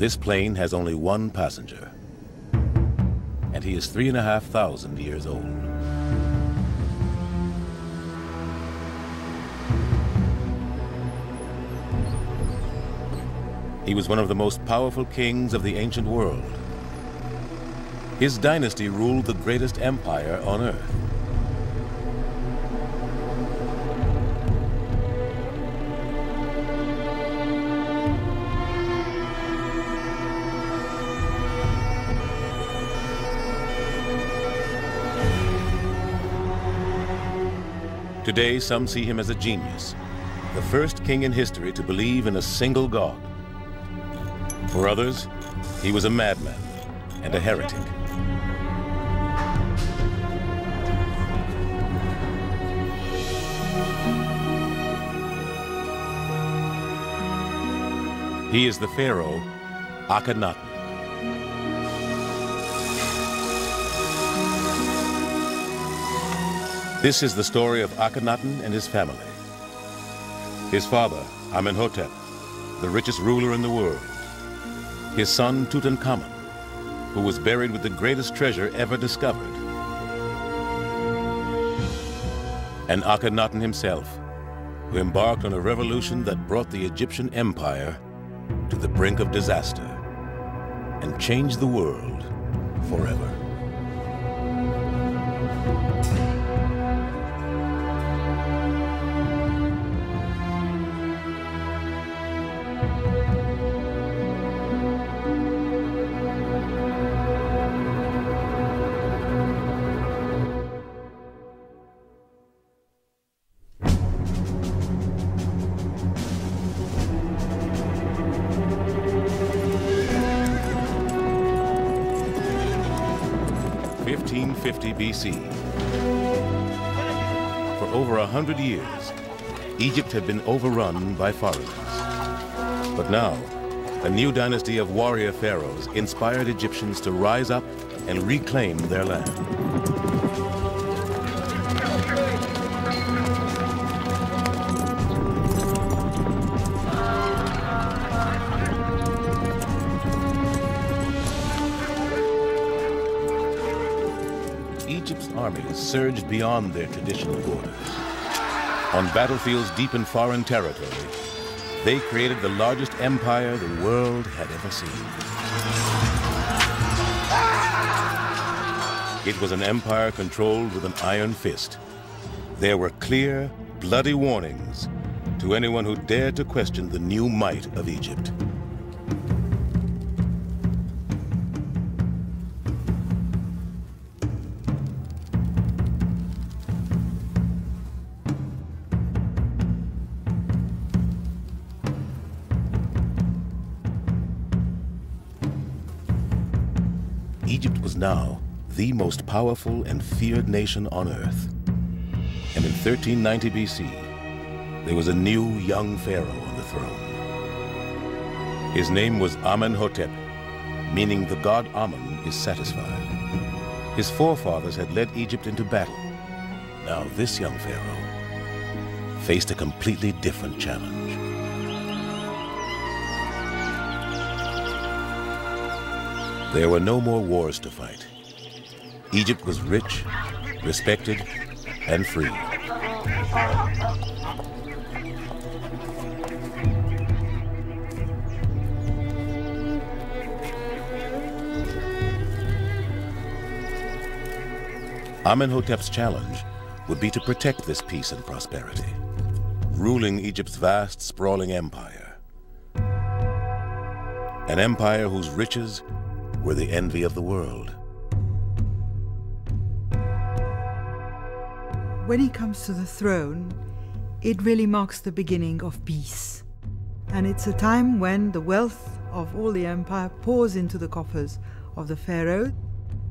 This plane has only one passenger, and he is 3,500 years old. He was one of the most powerful kings of the ancient world. His dynasty ruled the greatest empire on earth. Today, some see him as a genius, the first king in history to believe in a single god. For others, he was a madman and a heretic. He is the Pharaoh, Akhenaten. This is the story of Akhenaten and his family. His father, Amenhotep, the richest ruler in the world. His son, Tutankhamun, who was buried with the greatest treasure ever discovered. And Akhenaten himself, who embarked on a revolution that brought the Egyptian empire to the brink of disaster and changed the world forever. BC. For over 100 years, Egypt had been overrun by foreigners. But now, a new dynasty of warrior pharaohs inspired Egyptians to rise up and reclaim their land. Egypt's armies surged beyond their traditional borders. On battlefields deep in foreign territory, they created the largest empire the world had ever seen. It was an empire controlled with an iron fist. There were clear, bloody warnings to anyone who dared to question the new might of Egypt. Egypt was now the most powerful and feared nation on earth. And in 1390 BC, there was a new young pharaoh on the throne. His name was Amenhotep, meaning the god Amen is satisfied. His forefathers had led Egypt into battle. Now this young pharaoh faced a completely different challenge. There were no more wars to fight. Egypt was rich, respected, and free. Amenhotep's challenge would be to protect this peace and prosperity, ruling Egypt's vast, sprawling empire. An empire whose riches were the envy of the world. When he comes to the throne, it really marks the beginning of peace. And it's a time when the wealth of all the empire pours into the coffers of the pharaoh.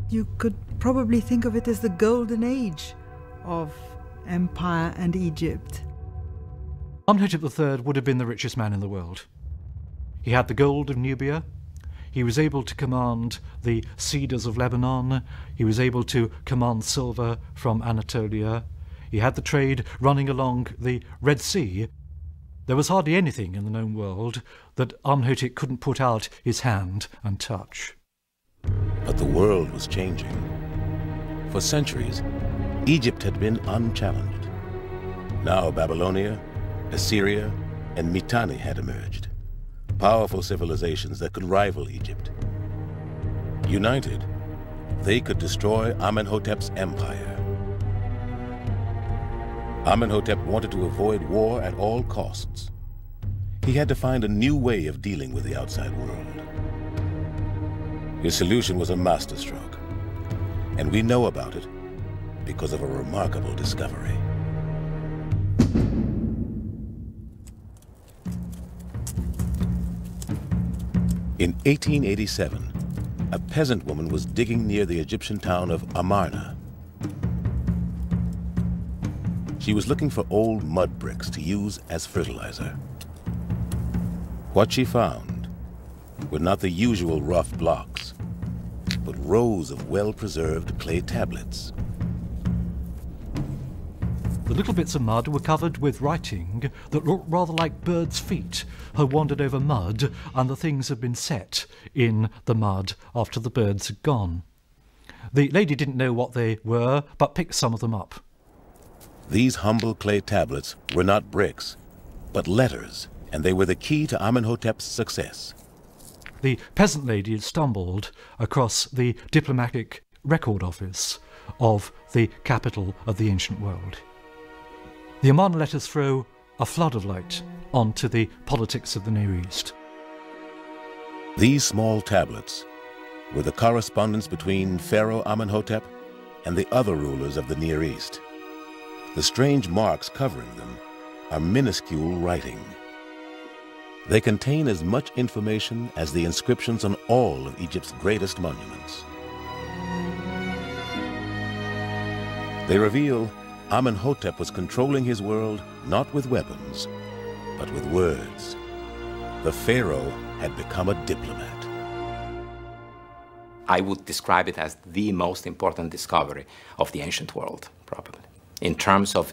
You could probably think of it as the golden age of empire and Egypt. Amenhotep III would have been the richest man in the world. He had the gold of Nubia. He was able to command the cedars of Lebanon. He was able to command silver from Anatolia. He had the trade running along the Red Sea. There was hardly anything in the known world that Amenhotep couldn't put out his hand and touch. But the world was changing. For centuries, Egypt had been unchallenged. Now Babylonia, Assyria, and Mitanni had emerged, powerful civilizations that could rival Egypt. United, they could destroy Amenhotep's empire. Amenhotep wanted to avoid war at all costs. He had to find a new way of dealing with the outside world. His solution was a masterstroke, and we know about it because of a remarkable discovery. In 1887, a peasant woman was digging near the Egyptian town of Amarna. She was looking for old mud bricks to use as fertilizer. What she found were not the usual rough blocks, but rows of well-preserved clay tablets. The little bits of mud were covered with writing that looked rather like birds' feet had wandered over mud, and the things had been set in the mud after the birds had gone. The lady didn't know what they were, but picked some of them up. These humble clay tablets were not bricks, but letters, and they were the key to Amenhotep's success. The peasant lady had stumbled across the diplomatic record office of the capital of the ancient world. The Amarna letters throw a flood of light onto the politics of the Near East. These small tablets were the correspondence between Pharaoh Amenhotep and the other rulers of the Near East. The strange marks covering them are minuscule writing. They contain as much information as the inscriptions on all of Egypt's greatest monuments. They reveal Amenhotep was controlling his world not with weapons, but with words. The pharaoh had become a diplomat. I would describe it as the most important discovery of the ancient world, probably, in terms of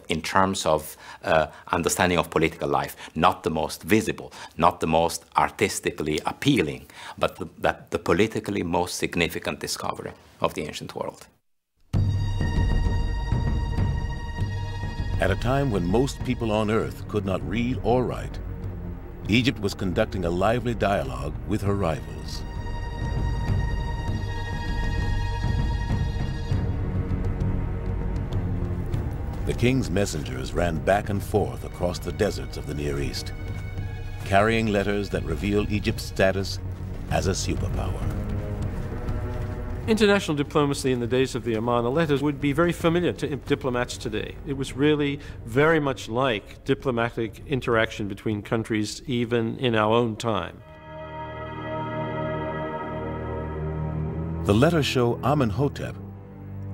understanding of political life. Not the most visible, not the most artistically appealing, but the politically most significant discovery of the ancient world. At a time when most people on Earth could not read or write, Egypt was conducting a lively dialogue with her rivals. The king's messengers ran back and forth across the deserts of the Near East, carrying letters that revealed Egypt's status as a superpower. International diplomacy in the days of the Amarna letters would be very familiar to diplomats today. It was really very much like diplomatic interaction between countries even in our own time. The letters show Amenhotep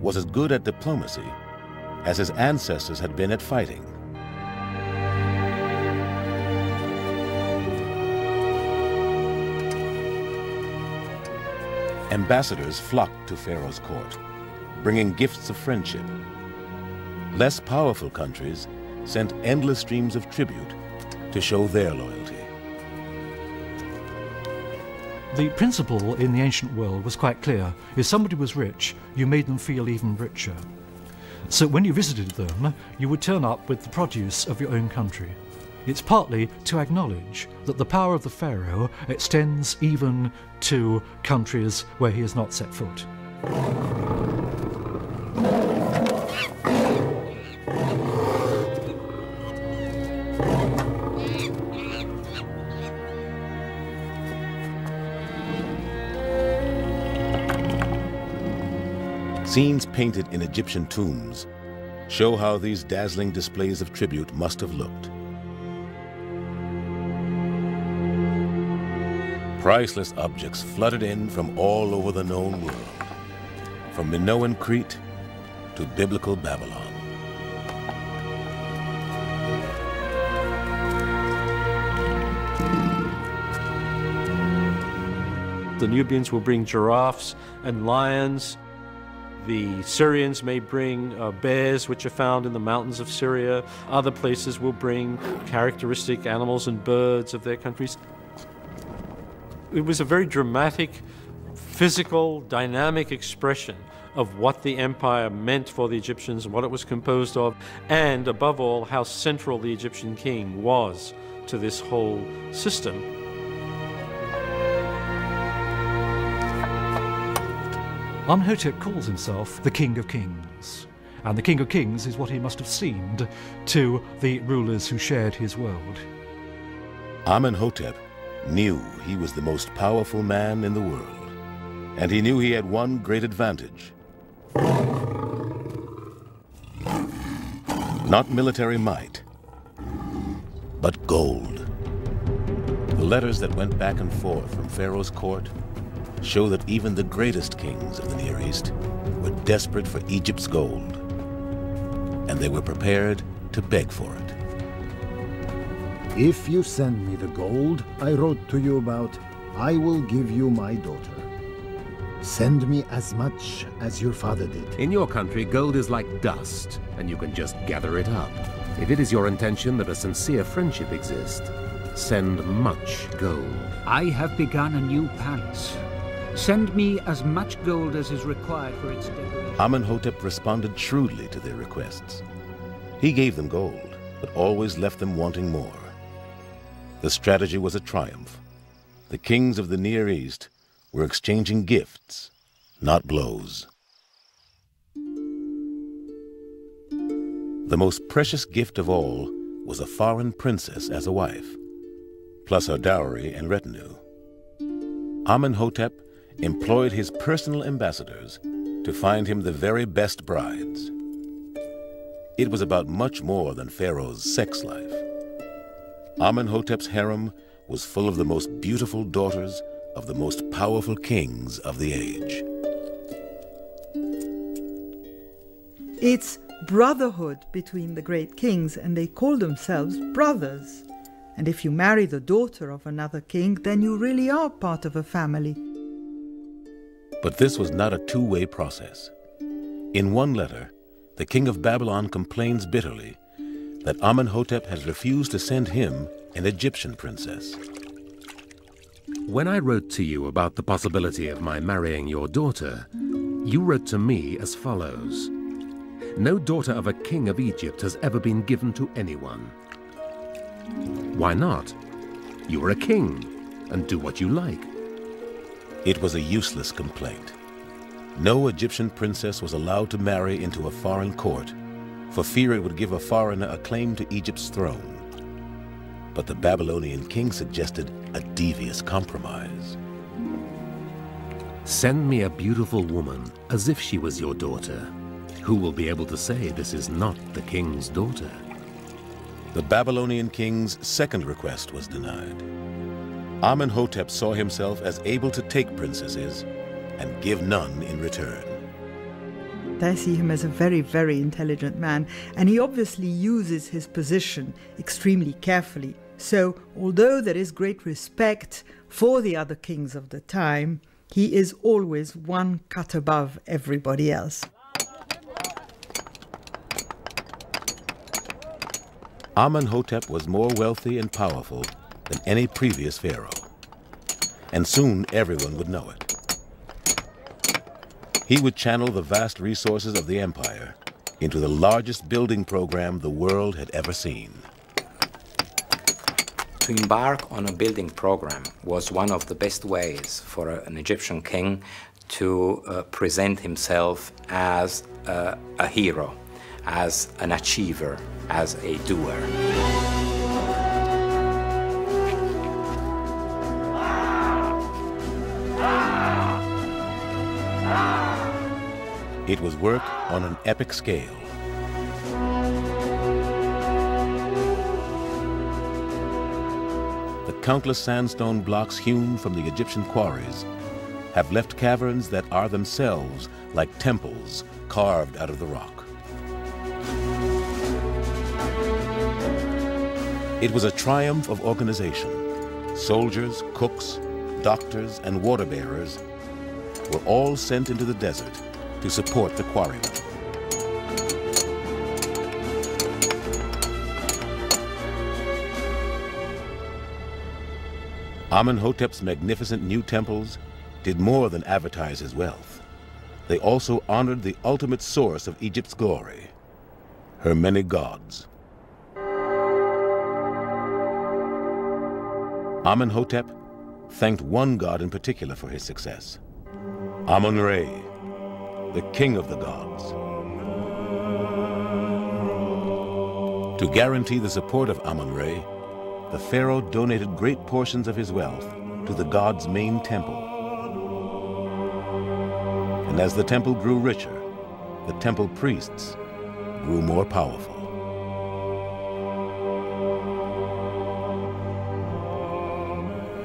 was as good at diplomacy as his ancestors had been at fighting. Ambassadors flocked to Pharaoh's court, bringing gifts of friendship. Less powerful countries sent endless streams of tribute to show their loyalty. The principle in the ancient world was quite clear. If somebody was rich, you made them feel even richer. So when you visited them, you would turn up with the produce of your own country. It's partly to acknowledge that the power of the pharaoh extends even to countries where he has not set foot. Scenes painted in Egyptian tombs show how these dazzling displays of tribute must have looked. Priceless objects flooded in from all over the known world, from Minoan Crete to biblical Babylon. The Nubians will bring giraffes and lions. The Syrians may bring bears, which are found in the mountains of Syria. Other places will bring characteristic animals and birds of their countries. It was a very dramatic, physical, dynamic expression of what the empire meant for the Egyptians and what it was composed of, and above all, how central the Egyptian king was to this whole system. Amenhotep calls himself the King of Kings, and the King of Kings is what he must have seemed to the rulers who shared his world. Amenhotep knew he was the most powerful man in the world, and he knew he had one great advantage. Not military might, but gold. The letters that went back and forth from Pharaoh's court show that even the greatest kings of the Near East were desperate for Egypt's gold, and they were prepared to beg for it. If you send me the gold I wrote to you about, I will give you my daughter. Send me as much as your father did. In your country, gold is like dust, and you can just gather it up. If it is your intention that a sincere friendship exists, send much gold. I have begun a new palace. Send me as much gold as is required for its decoration. Amenhotep responded shrewdly to their requests. He gave them gold, but always left them wanting more. The strategy was a triumph. The kings of the Near East were exchanging gifts, not blows. The most precious gift of all was a foreign princess as a wife, plus her dowry and retinue. Amenhotep employed his personal ambassadors to find him the very best brides. It was about much more than Pharaoh's sex life. Amenhotep's harem was full of the most beautiful daughters of the most powerful kings of the age. It's brotherhood between the great kings, and they call themselves brothers. And if you marry the daughter of another king, then you really are part of a family. But this was not a two-way process. In one letter, the king of Babylon complains bitterly that Amenhotep has refused to send him an Egyptian princess. When I wrote to you about the possibility of my marrying your daughter, you wrote to me as follows. No daughter of a king of Egypt has ever been given to anyone. Why not? You are a king, and do what you like. It was a useless complaint. No Egyptian princess was allowed to marry into a foreign court, for fear it would give a foreigner a claim to Egypt's throne. But the Babylonian king suggested a devious compromise. Send me a beautiful woman, as if she was your daughter. Who will be able to say this is not the king's daughter? The Babylonian king's second request was denied. Amenhotep saw himself as able to take princesses and give none in return. I see him as a very, very intelligent man, and he obviously uses his position extremely carefully. So, although there is great respect for the other kings of the time, he is always one cut above everybody else. Amenhotep was more wealthy and powerful than any previous pharaoh, and soon everyone would know it. He would channel the vast resources of the empire into the largest building program the world had ever seen. To embark on a building program was one of the best ways for an Egyptian king to present himself as a hero, as an achiever, as a doer. It was work on an epic scale. The countless sandstone blocks hewn from the Egyptian quarries have left caverns that are themselves like temples carved out of the rock. It was a triumph of organization. Soldiers, cooks, doctors, and water bearers were all sent into the desert to support the quarrymen. Amenhotep's magnificent new temples did more than advertise his wealth. They also honored the ultimate source of Egypt's glory, her many gods. Amenhotep thanked one god in particular for his success, Amun-Re, the king of the gods. To guarantee the support of Amun-Re, the pharaoh donated great portions of his wealth to the god's main temple. And as the temple grew richer, the temple priests grew more powerful.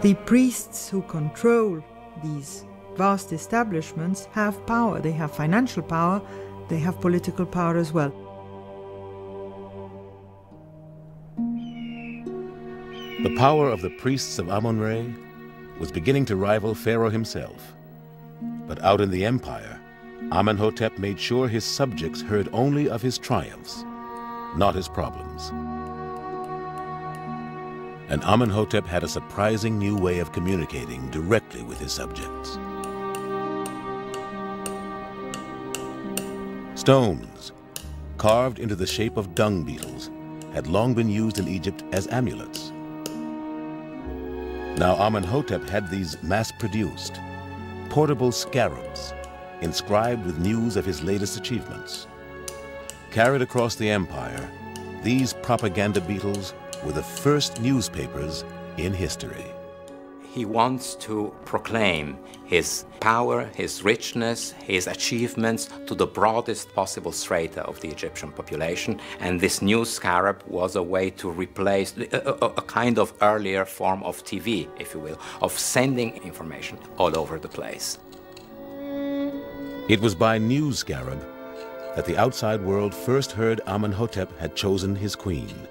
The priests who control these vast establishments have power. They have financial power, they have political power as well. The power of the priests of Amun-Re was beginning to rival Pharaoh himself. But out in the empire, Amenhotep made sure his subjects heard only of his triumphs, not his problems. And Amenhotep had a surprising new way of communicating directly with his subjects. Stones, carved into the shape of dung beetles, had long been used in Egypt as amulets. Now Amenhotep had these mass-produced, portable scarabs, inscribed with news of his latest achievements. Carried across the empire, these propaganda beetles were the first newspapers in history. He wants to proclaim his power, his richness, his achievements to the broadest possible strata of the Egyptian population, and this new scarab was a way to replace a kind of earlier form of TV, if you will, of sending information all over the place. It was by news scarab that the outside world first heard Amenhotep had chosen his queen.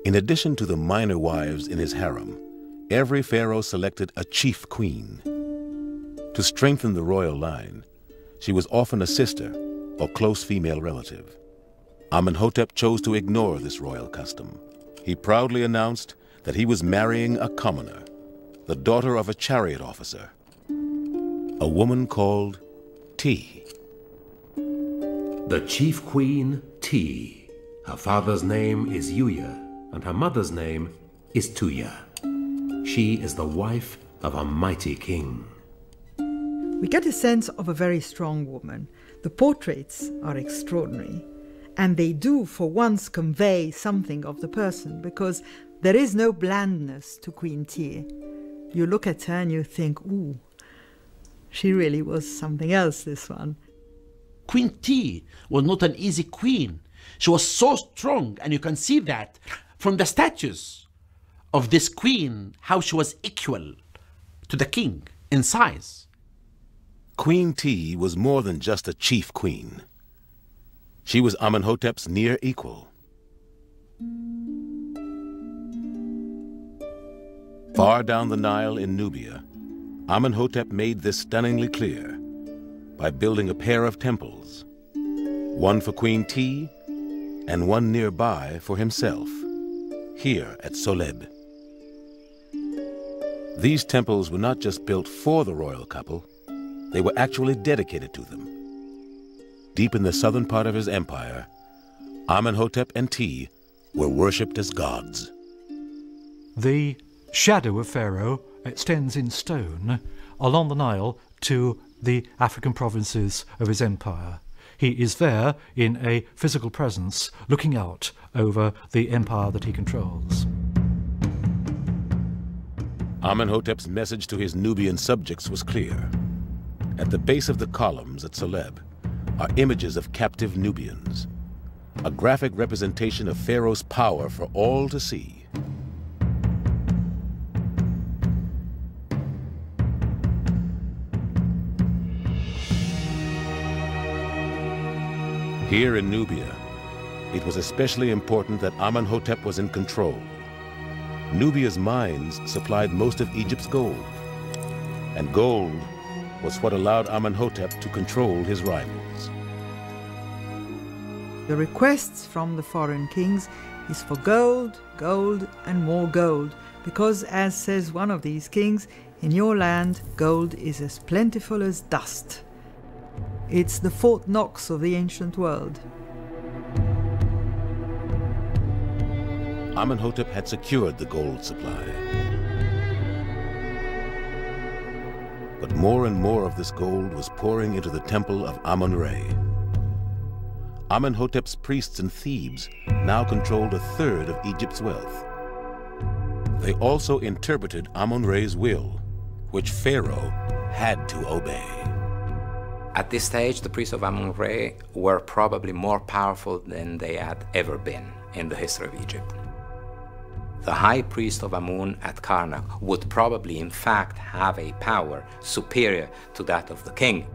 In addition to the minor wives in his harem, every pharaoh selected a chief queen. To strengthen the royal line, she was often a sister or close female relative. Amenhotep chose to ignore this royal custom. He proudly announced that he was marrying a commoner, the daughter of a chariot officer, a woman called Ti. The chief queen, Ti. Her father's name is Yuya, and her mother's name is Tuya. She is the wife of a mighty king. We get a sense of a very strong woman. The portraits are extraordinary, and they do for once convey something of the person, because there is no blandness to Queen Ti. You look at her and you think, ooh, she really was something else, this one. Queen Ti was not an easy queen. She was so strong, and you can see that from the statues of this queen, how she was equal to the king in size. Queen Ti was more than just a chief queen. She was Amenhotep's near equal. Far down the Nile in Nubia, Amenhotep made this stunningly clear by building a pair of temples, one for Queen Ti and one nearby for himself, here at Soleb. These temples were not just built for the royal couple, they were actually dedicated to them. Deep in the southern part of his empire, Amenhotep and Ti were worshipped as gods. The shadow of Pharaoh extends in stone along the Nile to the African provinces of his empire. He is there in a physical presence, looking out over the empire that he controls. Amenhotep's message to his Nubian subjects was clear. At the base of the columns at Soleb are images of captive Nubians, a graphic representation of Pharaoh's power for all to see. Here in Nubia, it was especially important that Amenhotep was in control. Nubia's mines supplied most of Egypt's gold, and gold was what allowed Amenhotep to control his rivals. The requests from the foreign kings is for gold, gold, and more gold, because, as says one of these kings, in your land gold is as plentiful as dust. It's the Fort Knox of the ancient world. Amenhotep had secured the gold supply. But more and more of this gold was pouring into the temple of Amun-Re. Amenhotep's priests in Thebes now controlled a third of Egypt's wealth. They also interpreted Amun-Re's will, which Pharaoh had to obey. At this stage, the priests of Amun-Re were probably more powerful than they had ever been in the history of Egypt. The high priest of Amun at Karnak would probably in fact have a power superior to that of the king.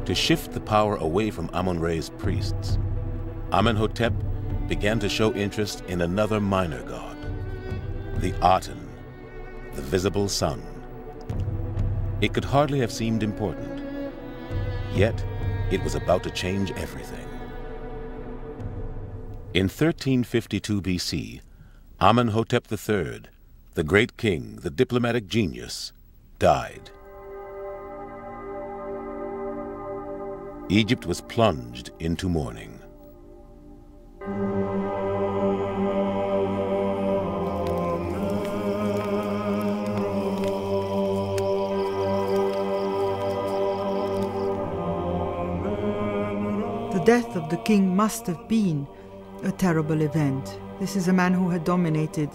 To shift the power away from Amun-Re's priests, Amenhotep began to show interest in another minor god, the Aten, the visible sun. It could hardly have seemed important, yet it was about to change everything. In 1352 BC, Amenhotep III, the great king, the diplomatic genius, died. Egypt was plunged into mourning. The death of the king must have been a terrible event. This is a man who had dominated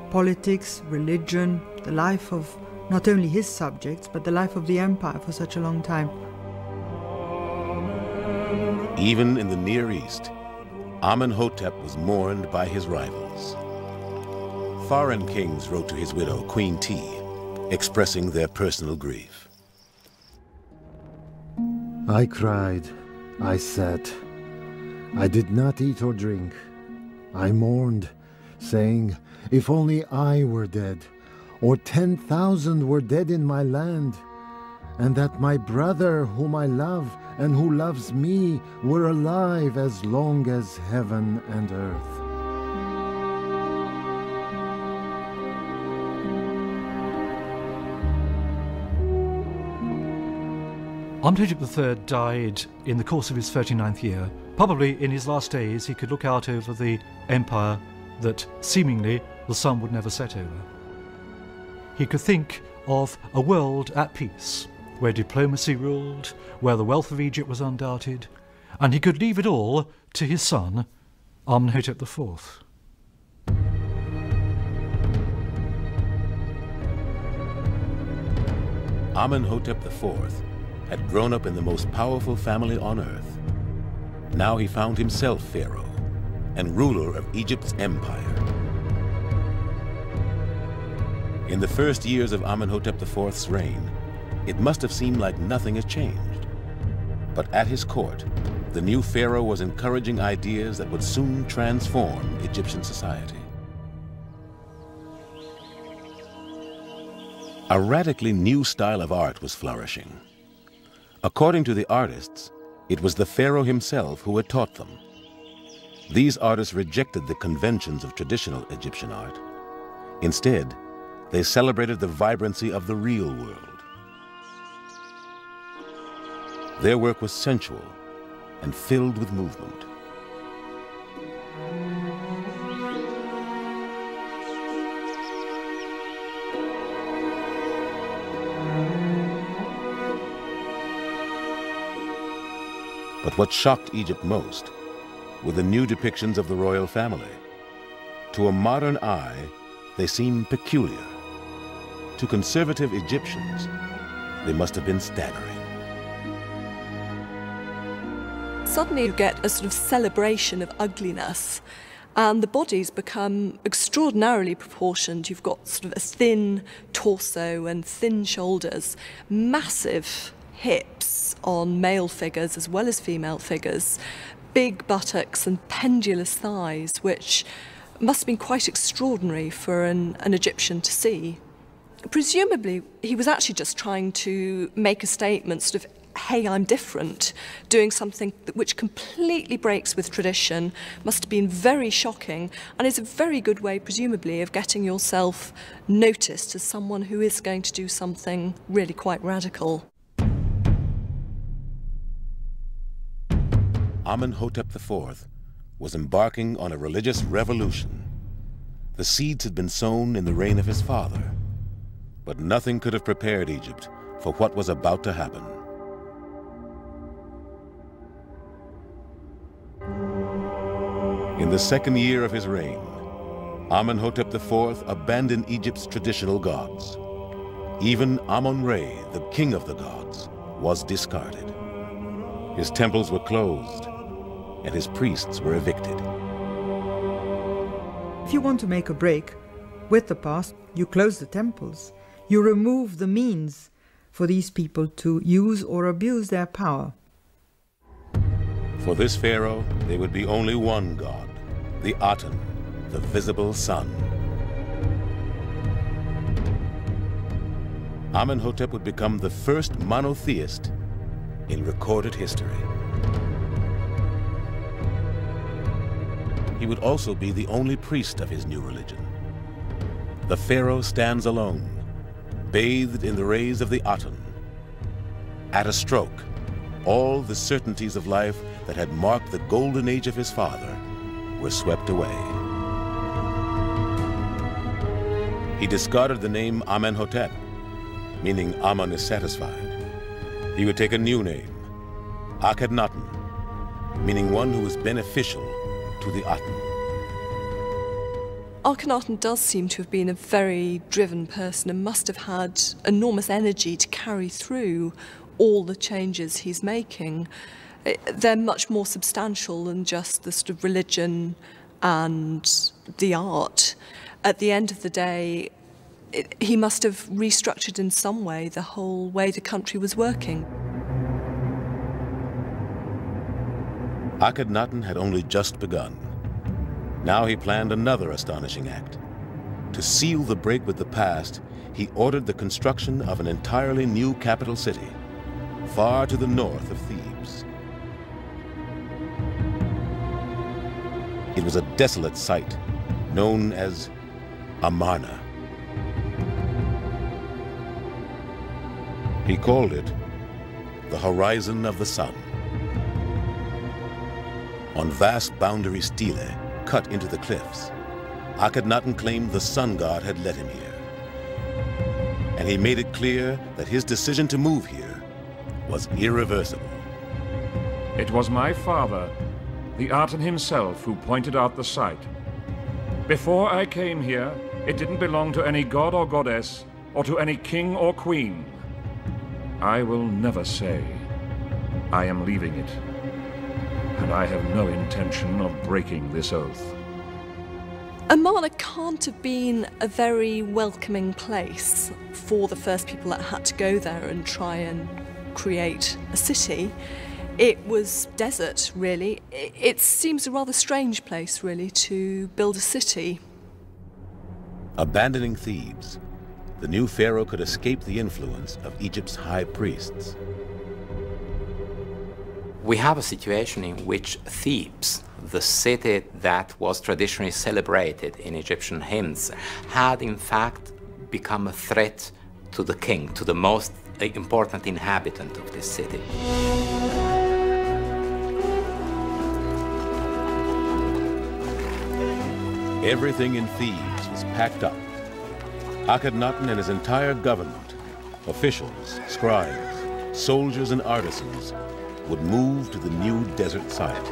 politics, religion, the life of not only his subjects, but the life of the empire for such a long time. Even in the Near East, Amenhotep was mourned by his rivals. Foreign kings wrote to his widow, Queen T, expressing their personal grief. I cried, I sat, I did not eat or drink. I mourned, saying, if only I were dead, or 10,000 were dead in my land, and that my brother whom I love and who loves me were alive as long as heaven and earth. Amenhotep III died in the course of his 39th year. Probably in his last days he could look out over the empire that seemingly the sun would never set over. He could think of a world at peace, where diplomacy ruled, where the wealth of Egypt was undoubted, and he could leave it all to his son, Amenhotep IV. Amenhotep IV had grown up in the most powerful family on earth. Now he found himself pharaoh and ruler of Egypt's empire. In the first years of Amenhotep IV's reign, it must have seemed like nothing had changed. But at his court, the new pharaoh was encouraging ideas that would soon transform Egyptian society. A radically new style of art was flourishing. According to the artists, it was the pharaoh himself who had taught them. These artists rejected the conventions of traditional Egyptian art. Instead, they celebrated the vibrancy of the real world. Their work was sensual and filled with movement. But what shocked Egypt most were the new depictions of the royal family. To a modern eye, they seemed peculiar. To conservative Egyptians, they must have been staggering. Suddenly you get a sort of celebration of ugliness, and the bodies become extraordinarily proportioned. You've got sort of a thin torso and thin shoulders, massive hips on male figures as well as female figures, big buttocks and pendulous thighs, which must have been quite extraordinary for an Egyptian to see. presumably, he was actually just trying to make a statement, sort of, hey, I'm different, doing something which completely breaks with tradition, must have been very shocking, and is a very good way, presumably, of getting yourself noticed as someone who is going to do something really quite radical. Amenhotep IV was embarking on a religious revolution. The seeds had been sown in the reign of his father, but nothing could have prepared Egypt for what was about to happen. In the second year of his reign, Amenhotep IV abandoned Egypt's traditional gods. Even Amon-Ra, the king of the gods, was discarded. His temples were closed, and his priests were evicted. If you want to make a break with the past, you close the temples. You remove the means for these people to use or abuse their power. For this pharaoh, there would be only one god, the Aten, the visible sun. Amenhotep would become the first monotheist in recorded history. He would also be the only priest of his new religion. The pharaoh stands alone, bathed in the rays of the Aten. At a stroke, all the certainties of life that had marked the golden age of his father were swept away. He discarded the name Amenhotep, meaning Amen is satisfied. He would take a new name, Akhenaten, meaning one who is beneficial to the Aten. Akhenaten does seem to have been a very driven person and must have had enormous energy to carry through all the changes he's making. They're much more substantial than just the sort of religion and the art. At the end of the day, he must have restructured in some way the whole way the country was working. Akhenaten had only just begun. Now he planned another astonishing act. To seal the break with the past, he ordered the construction of an entirely new capital city, far to the north of Thebes. It was a desolate site, known as Amarna. He called it the horizon of the sun. On vast boundary stelae cut into the cliffs, Akhenaten claimed the sun god had led him here. And he made it clear that his decision to move here was irreversible. It was my father, the Aten himself, who pointed out the site. Before I came here, it didn't belong to any god or goddess, or to any king or queen. I will never say I am leaving it, and I have no intention of breaking this oath. Amarna can't have been a very welcoming place for the first people that had to go there and try and create a city. It was desert, really. It seems a rather strange place, really, to build a city. Abandoning Thebes, the new pharaoh could escape the influence of Egypt's high priests. We have a situation in which Thebes, the city that was traditionally celebrated in Egyptian hymns, had in fact become a threat to the king, to the most important inhabitant of this city. Everything in Thebes was packed up. Akhenaten and his entire government, officials, scribes, soldiers, and artisans would move to the new desert site.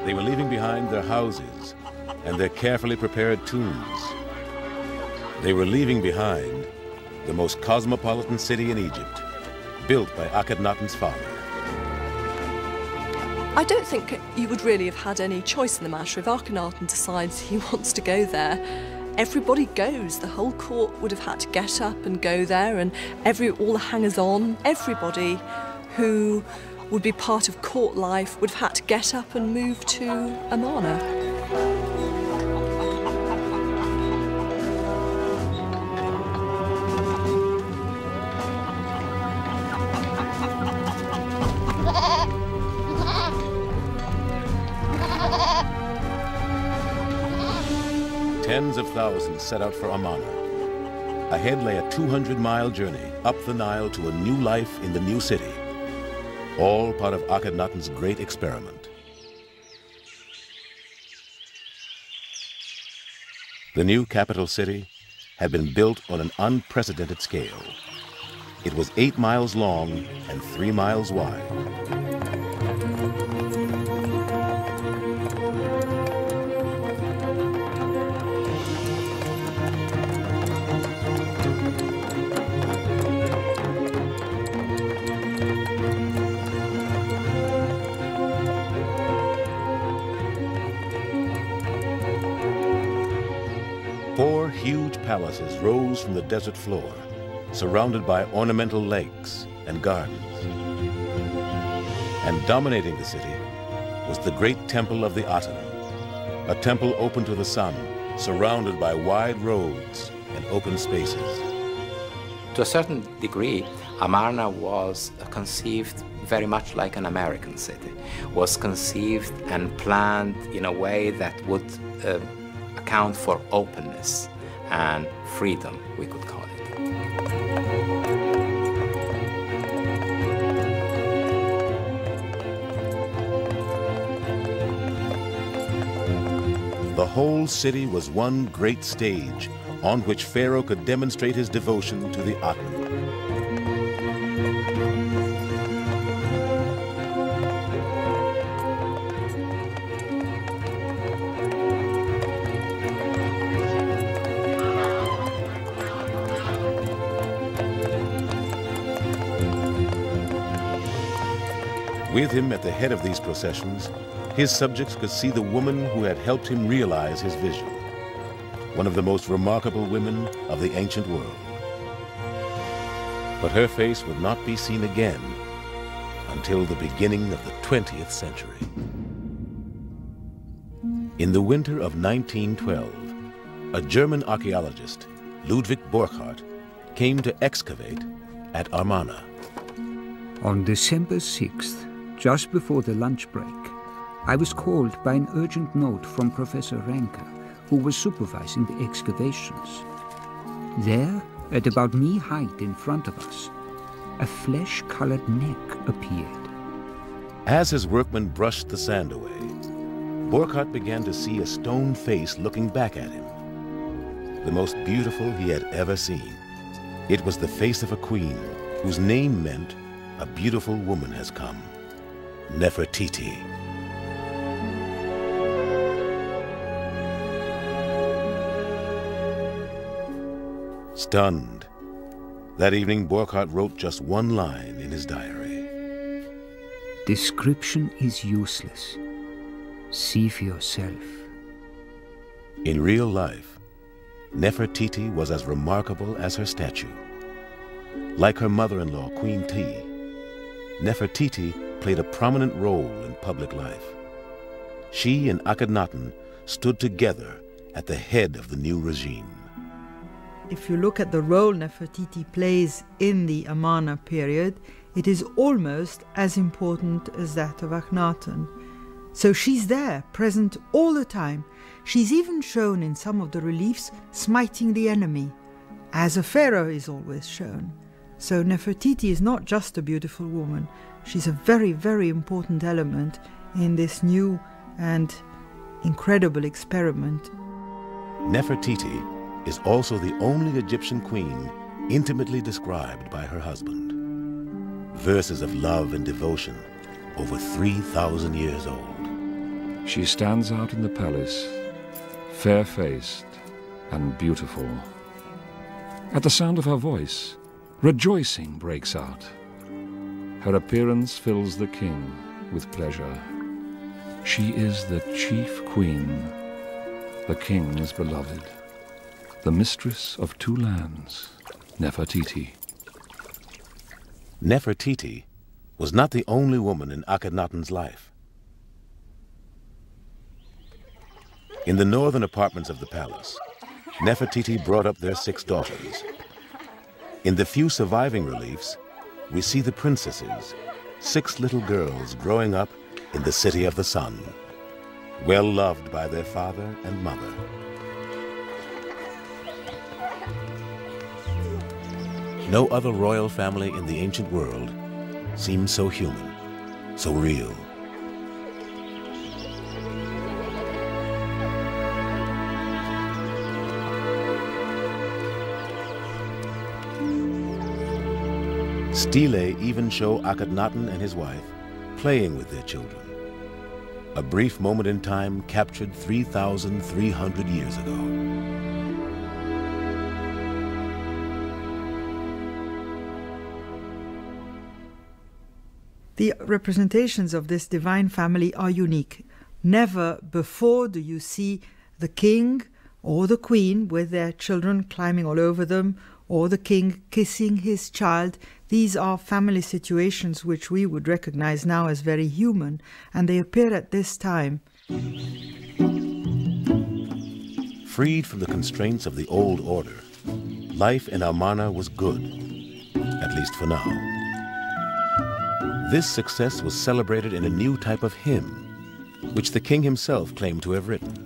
They were leaving behind their houses and their carefully prepared tombs. They were leaving behind the most cosmopolitan city in Egypt, built by Akhenaten's father. I don't think you would really have had any choice in the matter. If Akhenaten decides he wants to go there, everybody goes. The whole court would have had to get up and go there, and all the hangers-on, everybody who would be part of court life would have had to get up and move to Amarna. Tens of thousands set out for Amarna. Ahead lay a 200-mile journey up the Nile to a new life in the new city, all part of Akhenaten's great experiment. The new capital city had been built on an unprecedented scale. It was 8 miles long and 3 miles wide. Four huge palaces rose from the desert floor, surrounded by ornamental lakes and gardens. And dominating the city was the great temple of the Aten, a temple open to the sun, surrounded by wide roads and open spaces. To a certain degree, Amarna was conceived very much like an American city, was conceived and planned in a way that would account for openness and freedom, we could call it. The whole city was one great stage on which Pharaoh could demonstrate his devotion to the Aten. With him at the head of these processions, his subjects could see the woman who had helped him realize his vision, one of the most remarkable women of the ancient world. But her face would not be seen again until the beginning of the 20th century. In the winter of 1912, a German archaeologist, Ludwig Burckhardt, came to excavate at Amarna. On December 6th, just before the lunch break, I was called by an urgent note from Professor Ranker, who was supervising the excavations. There, at about knee height in front of us, a flesh-colored neck appeared. As his workmen brushed the sand away, Burckhardt began to see a stone face looking back at him. The most beautiful he had ever seen. It was the face of a queen, whose name meant, "A beautiful woman has come." Nefertiti. Stunned, that evening Burckhardt wrote just one line in his diary. Description is useless. See for yourself. In real life, Nefertiti was as remarkable as her statue. Like her mother-in-law, Queen T, Nefertiti played a prominent role in public life. She and Akhenaten stood together at the head of the new regime. If you look at the role Nefertiti plays in the Amarna period, it is almost as important as that of Akhenaten. So she's there, present all the time. She's even shown in some of the reliefs smiting the enemy, as a pharaoh is always shown. So Nefertiti is not just a beautiful woman, she's a very, very important element in this new and incredible experiment. Nefertiti is also the only Egyptian queen intimately described by her husband. Verses of love and devotion over 3,000 years old. She stands out in the palace, fair-faced and beautiful. At the sound of her voice, rejoicing breaks out. Her appearance fills the king with pleasure. She is the chief queen, the king's beloved. the mistress of two lands, Nefertiti. Nefertiti was not the only woman in Akhenaten's life. In the northern apartments of the palace, Nefertiti brought up their 6 daughters. In the few surviving reliefs, we see the princesses, 6 little girls growing up in the city of the sun, well loved by their father and mother. No other royal family in the ancient world seems so human, so real. Stele even show Akhenaten and his wife playing with their children. A brief moment in time captured 3,300 years ago. The representations of this divine family are unique. Never before do you see the king or the queen with their children climbing all over them, or the king kissing his child. These are family situations which we would recognize now as very human, and they appear at this time. Freed from the constraints of the old order, life in Amarna was good, at least for now. This success was celebrated in a new type of hymn, which the king himself claimed to have written.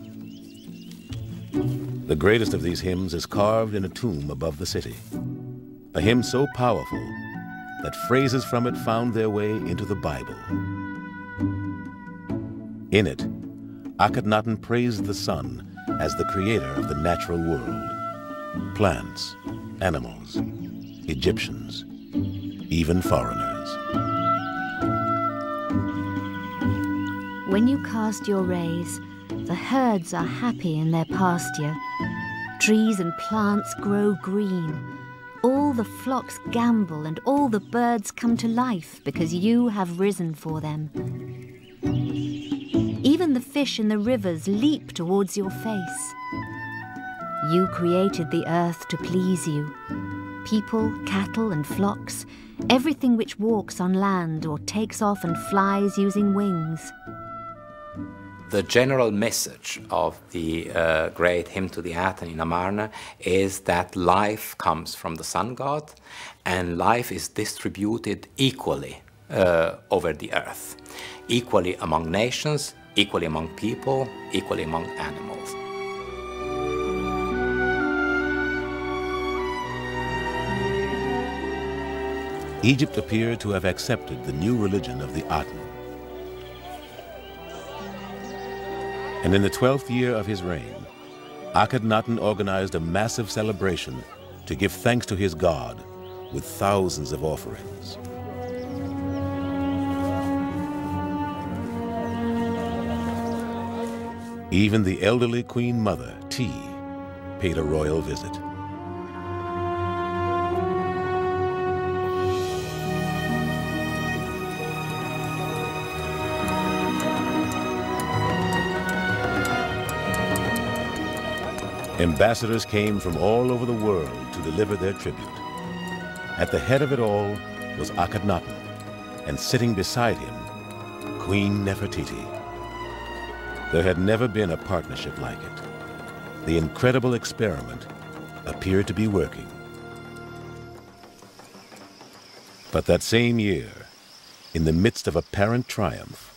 The greatest of these hymns is carved in a tomb above the city, a hymn so powerful that phrases from it found their way into the Bible. In it, Akhenaten praised the sun as the creator of the natural world, plants, animals, Egyptians, even foreigners. When you cast your rays, the herds are happy in their pasture. Trees and plants grow green. All the flocks gambol and all the birds come to life because you have risen for them. Even the fish in the rivers leap towards your face. You created the earth to please you. People, cattle and flocks, everything which walks on land or takes off and flies using wings. The general message of the great hymn to the Aten in Amarna is that life comes from the sun god, and life is distributed equally over the earth, equally among nations, equally among people, equally among animals. Egypt appeared to have accepted the new religion of the Aten. And in the 12th year of his reign, Akhenaten organized a massive celebration to give thanks to his god with thousands of offerings. Even the elderly Queen Mother, Ti, paid a royal visit. Ambassadors came from all over the world to deliver their tribute. At the head of it all was Akhenaten, and sitting beside him, Queen Nefertiti. There had never been a partnership like it. The incredible experiment appeared to be working. But that same year, in the midst of apparent triumph,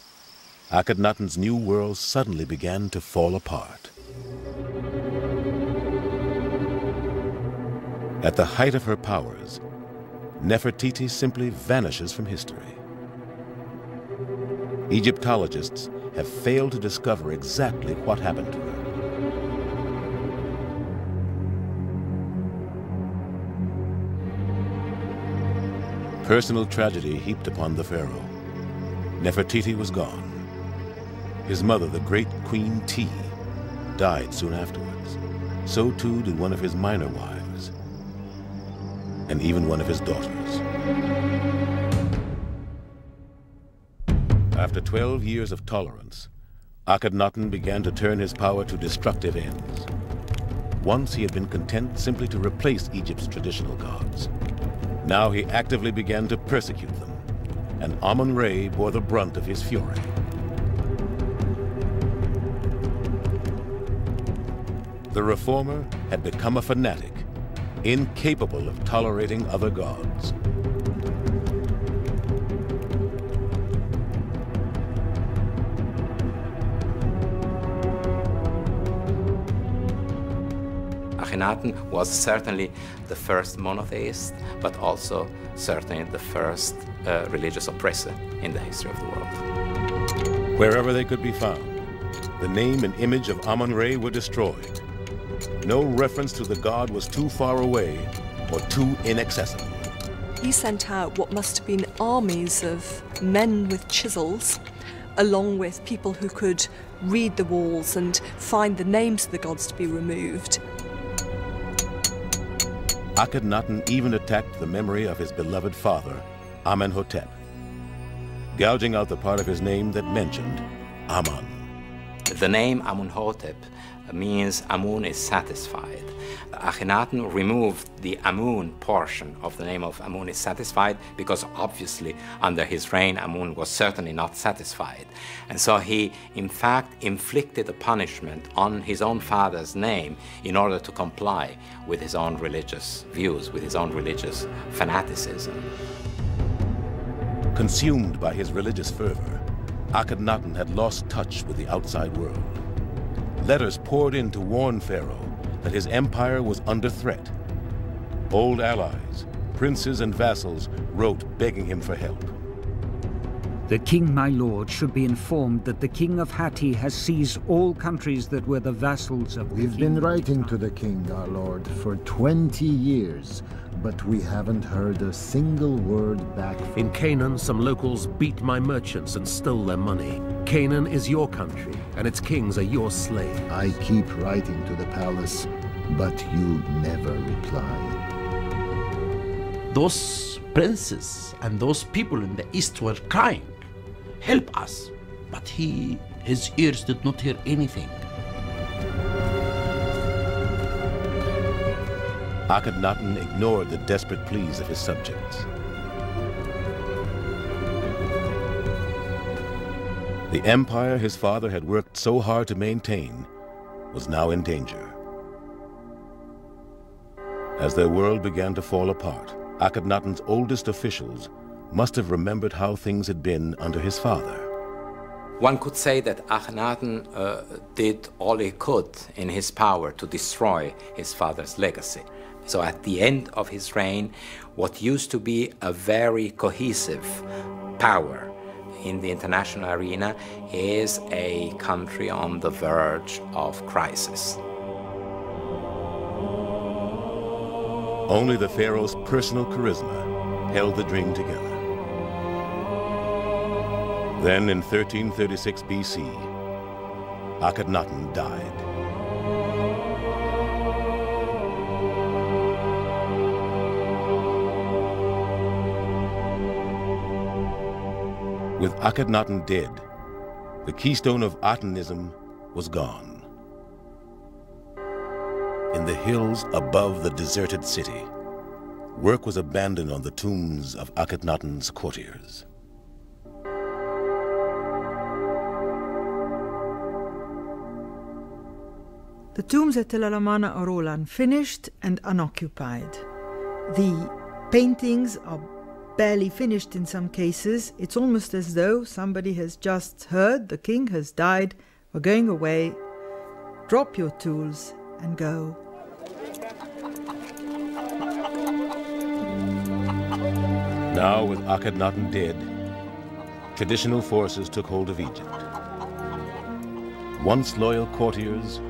Akhenaten's new world suddenly began to fall apart. At the height of her powers, Nefertiti simply vanishes from history. Egyptologists have failed to discover exactly what happened to her. Personal tragedy heaped upon the pharaoh. Nefertiti was gone. His mother, the great Queen Ti, died soon afterwards. So too did one of his minor wives, and even one of his daughters. After 12 years of tolerance, Akhenaten began to turn his power to destructive ends. Once he had been content simply to replace Egypt's traditional gods. Now he actively began to persecute them, and Amun-Re bore the brunt of his fury. The reformer had become a fanatic, incapable of tolerating other gods. Akhenaten was certainly the first monotheist, but also certainly the first religious oppressor in the history of the world. Wherever they could be found, the name and image of Amun-Re were destroyed. No reference to the god was too far away or too inaccessible. He sent out what must have been armies of men with chisels, along with people who could read the walls and find the names of the gods to be removed. Akhenaten even attacked the memory of his beloved father, Amenhotep, gouging out the part of his name that mentioned Amun. The name Amenhotep means Amun is satisfied. Akhenaten removed the Amun portion of the name of Amun is satisfied because obviously under his reign Amun was certainly not satisfied. And so he in fact inflicted a punishment on his own father's name in order to comply with his own religious views, with his own religious fanaticism. Consumed by his religious fervor, Akhenaten had lost touch with the outside world. Letters poured in to warn Pharaoh that his empire was under threat. Old allies, princes and vassals wrote begging him for help. The king, my lord, should be informed that the king of Hatti has seized all countries that were the vassals of the king. We've been writing to the king, our lord, for 20 years, but we haven't heard a single word back from... In Canaan, some locals beat my merchants and stole their money. Canaan is your country, and its kings are your slaves. I keep writing to the palace, but you never reply. Those princes and those people in the east were crying, "Help us!" But his ears did not hear anything. Akhenaten ignored the desperate pleas of his subjects. The empire his father had worked so hard to maintain was now in danger. As their world began to fall apart, Akhenaten's oldest officials must have remembered how things had been under his father. One could say that Akhenaten did all he could in his power to destroy his father's legacy. So at the end of his reign, what used to be a very cohesive power in the international arena is a country on the verge of crisis. Only the pharaoh's personal charisma held the dream together. Then in 1336 BC, Akhenaten died. With Akhenaten dead, the keystone of Atenism was gone. In the hills above the deserted city, work was abandoned on the tombs of Akhenaten's courtiers. The tombs at Tel Amarna are all unfinished and unoccupied. The paintings are barely finished in some cases. It's almost as though somebody has just heard the king has died, we're going away, drop your tools and go. Now, with Akhenaten dead, traditional forces took hold of Egypt. Once loyal courtiers,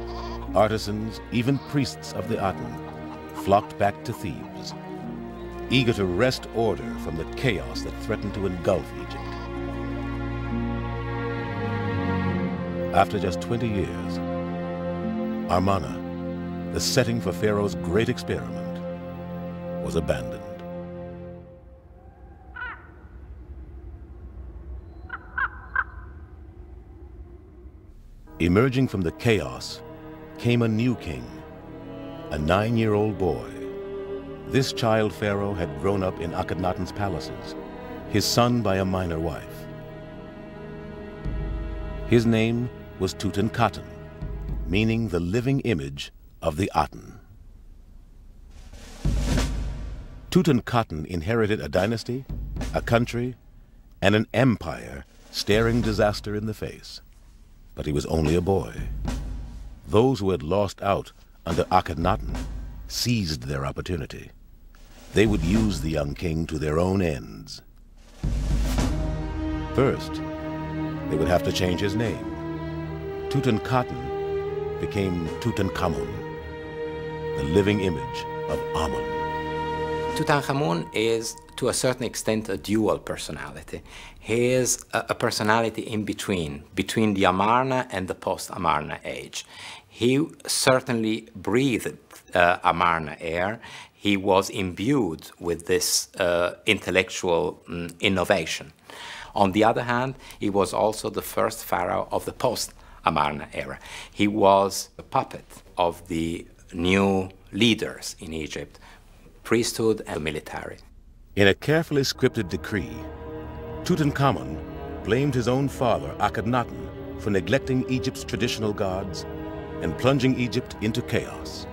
artisans, even priests of the Aten flocked back to Thebes, eager to wrest order from the chaos that threatened to engulf Egypt. After just 20 years, Amarna, the setting for Pharaoh's great experiment, was abandoned. Emerging from the chaos came a new king, a 9-year-old boy. This child pharaoh had grown up in Akhenaten's palaces, his son by a minor wife. His name was Tutankhamun, meaning the living image of the Aten. Tutankhamun inherited a dynasty, a country, and an empire staring disaster in the face. But he was only a boy. Those who had lost out under Akhenaten seized their opportunity. They would use the young king to their own ends. First, they would have to change his name. Tutankhaten became Tutankhamun, the living image of Amun. Tutankhamun is, to a certain extent, a dual personality. He is a personality in between the Amarna and the post-Amarna age. He certainly breathed Amarna air. He was imbued with this intellectual innovation. On the other hand, he was also the first pharaoh of the post-Amarna era. He was a puppet of the new leaders in Egypt, priesthood and military. In a carefully scripted decree, Tutankhamun blamed his own father, Akhenaten, for neglecting Egypt's traditional gods and plunging Egypt into chaos.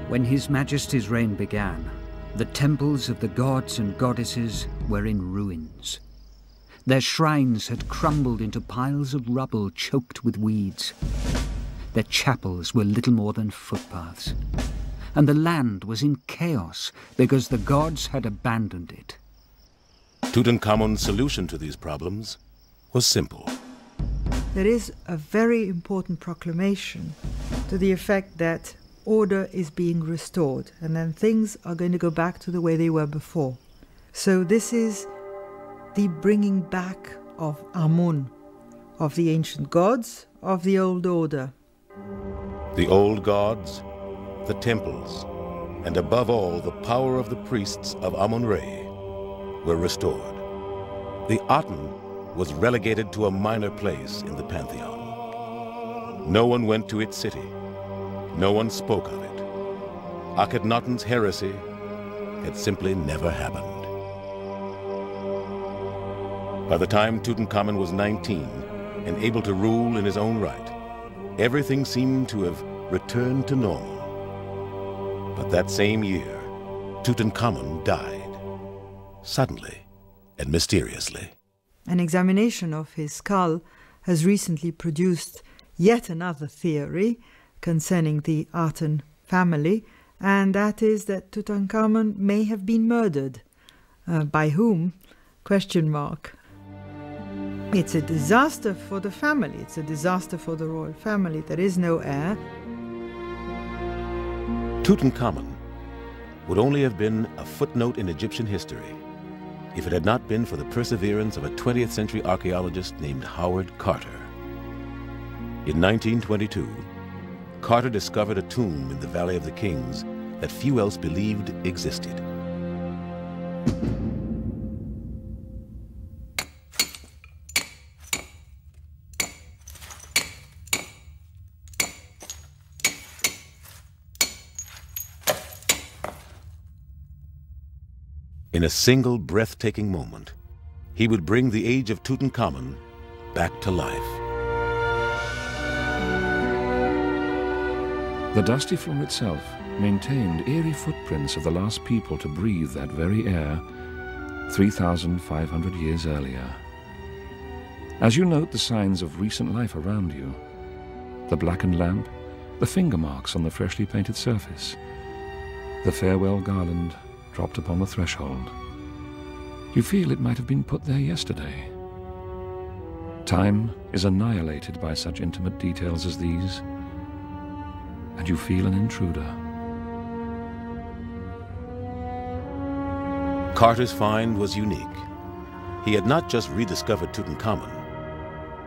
When His Majesty's reign began, the temples of the gods and goddesses were in ruins. Their shrines had crumbled into piles of rubble choked with weeds. Their chapels were little more than footpaths. And the land was in chaos because the gods had abandoned it. Tutankhamun's solution to these problems was simple. There is a very important proclamation to the effect that order is being restored and then things are going to go back to the way they were before. So this is the bringing back of Amun, of the ancient gods, of the old order. The old gods, the temples, and above all the power of the priests of Amun-Re were restored. The Aten was relegated to a minor place in the pantheon. No one went to its city. No one spoke of it. Akhenaten's heresy had simply never happened. By the time Tutankhamun was 19 and able to rule in his own right, everything seemed to have returned to normal. But that same year, Tutankhamun died, suddenly and mysteriously. An examination of his skull has recently produced yet another theory concerning the Aten family, and that is that Tutankhamun may have been murdered. By whom? Question mark. It's a disaster for the family. It's a disaster for the royal family. There is no heir. Tutankhamun would only have been a footnote in Egyptian history if it had not been for the perseverance of a 20th century archaeologist named Howard Carter. In 1922, Carter discovered a tomb in the Valley of the Kings that few else believed existed. In a single breathtaking moment, he would bring the age of Tutankhamun back to life. The dusty floor itself maintained eerie footprints of the last people to breathe that very air 3,500 years earlier. As you note the signs of recent life around you, the blackened lamp, the finger marks on the freshly painted surface, the farewell garland dropped upon the threshold, you feel it might have been put there yesterday. Time is annihilated by such intimate details as these, and you feel an intruder. Carter's find was unique. He had not just rediscovered Tutankhamun,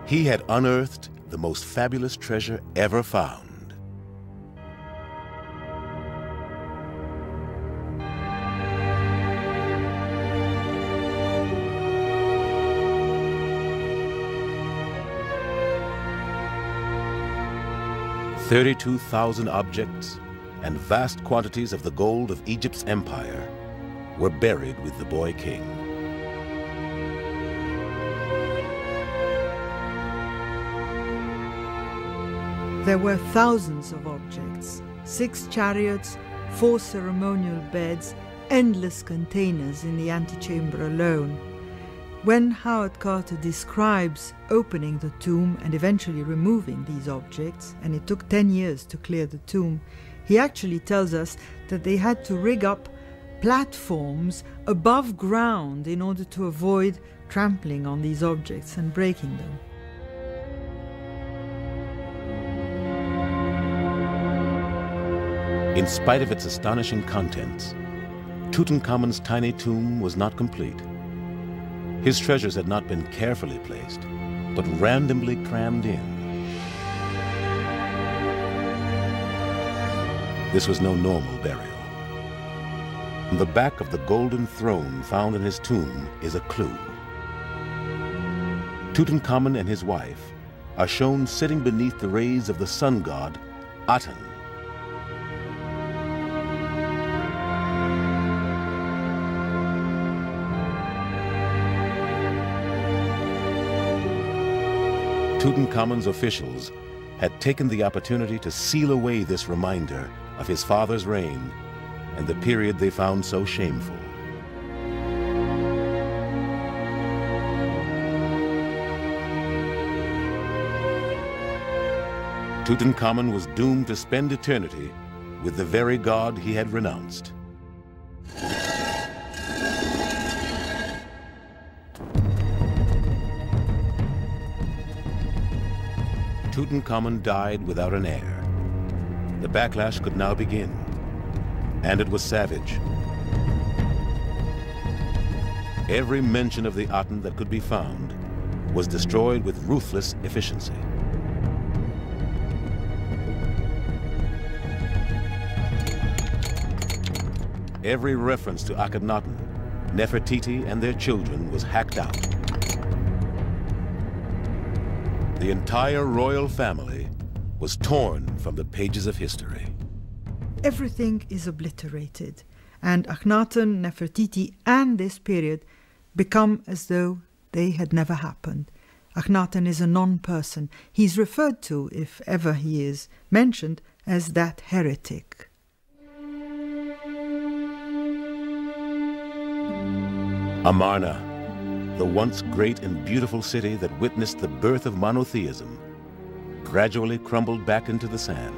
he had unearthed the most fabulous treasure ever found. 32,000 objects and vast quantities of the gold of Egypt's empire were buried with the boy king. There were thousands of objects, 6 chariots, 4 ceremonial beds, endless containers in the antechamber alone. When Howard Carter describes opening the tomb and eventually removing these objects, and it took 10 years to clear the tomb, he actually tells us that they had to rig up platforms above ground in order to avoid trampling on these objects and breaking them. In spite of its astonishing contents, Tutankhamun's tiny tomb was not complete. His treasures had not been carefully placed, but randomly crammed in. This was no normal burial. On the back of the golden throne found in his tomb is a clue. Tutankhamun and his wife are shown sitting beneath the rays of the sun god, Aten. Tutankhamun's officials had taken the opportunity to seal away this reminder of his father's reign and the period they found so shameful. Tutankhamun was doomed to spend eternity with the very god he had renounced. Tutankhamun died without an heir. The backlash could now begin, and it was savage. Every mention of the Aten that could be found was destroyed with ruthless efficiency. Every reference to Akhenaten, Nefertiti, and their children was hacked out. The entire royal family was torn from the pages of history. Everything is obliterated, and Akhenaten, Nefertiti, and this period become as though they had never happened. Akhenaten is a non-person. He's referred to, if ever he is mentioned, as that heretic. Amarna, the once great and beautiful city that witnessed the birth of monotheism, gradually crumbled back into the sand,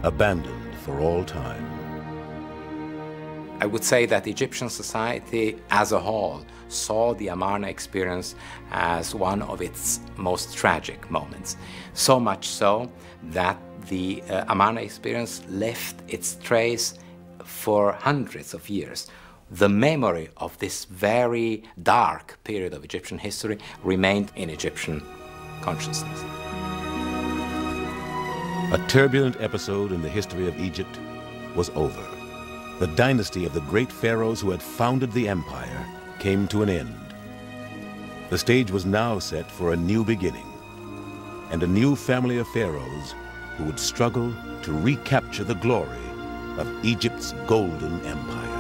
abandoned for all time. I would say that Egyptian society as a whole saw the Amarna experience as one of its most tragic moments. So much so that the Amarna experience left its trace for hundreds of years. The memory of this very dark period of Egyptian history remained in Egyptian consciousness. A turbulent episode in the history of Egypt was over. The dynasty of the great pharaohs who had founded the empire came to an end. The stage was now set for a new beginning, and a new family of pharaohs who would struggle to recapture the glory of Egypt's golden empire.